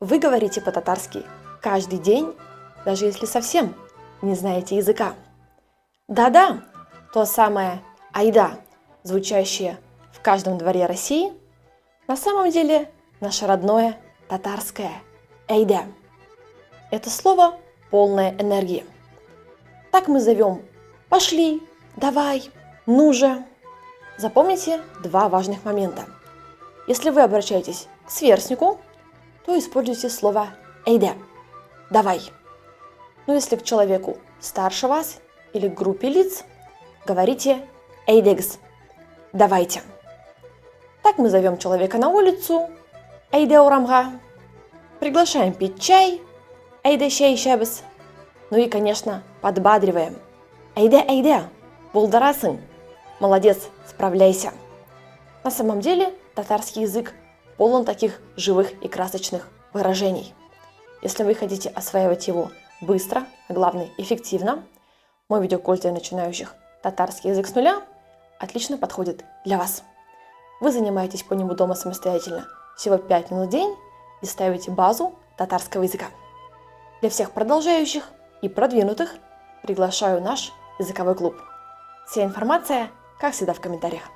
Вы говорите по-татарски каждый день, даже если совсем не знаете языка. Да-да, то самое «айда», звучащее в каждом дворе России, на самом деле наше родное татарское «эйде». Это слово полное энергии. Так мы зовем «пошли», «давай», «ну же». Запомните два важных момента. Если вы обращаетесь к сверстнику, то используйте слово «эйде» – «давай». Но если к человеку старше вас или к группе лиц, говорите «эйдегс» – «давайте». Так мы зовем человека на улицу «эйде урамга», приглашаем пить чай «эйде шей шебес», ну и, конечно, подбадриваем «эйде, эйде, булдарасың», «молодец, справляйся». На самом деле татарский язык полон таких живых и красочных выражений. Если вы хотите осваивать его быстро, а главное эффективно, мой видеокурс для начинающих «Татарский язык с нуля» отлично подходит для вас. Вы занимаетесь по нему дома самостоятельно всего 5 минут в день и ставите базу татарского языка. Для всех продолжающих и продвинутых приглашаю наш языковой клуб. Вся информация, как всегда, в комментариях.